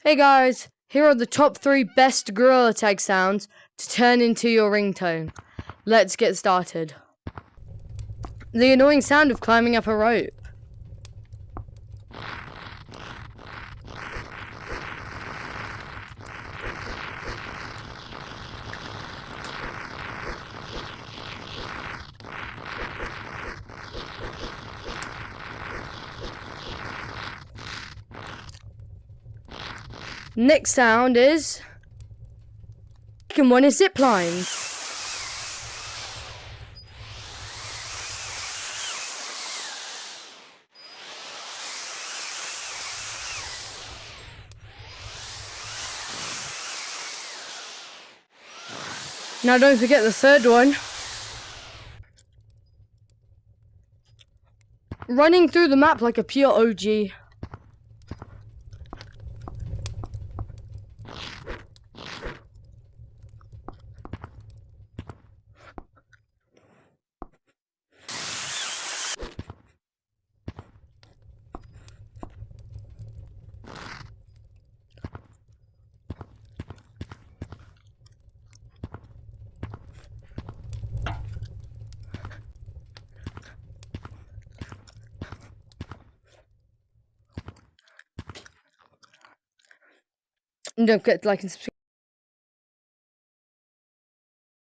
Hey guys, here are the top 3 best gorilla tag sounds to turn into your ringtone. Let's get started. The annoying sound of climbing up a rope. Next sound is... second one is zip lines. Now don't forget the third one. Running through the map like a pure OG. And don't forget to like and subscribe.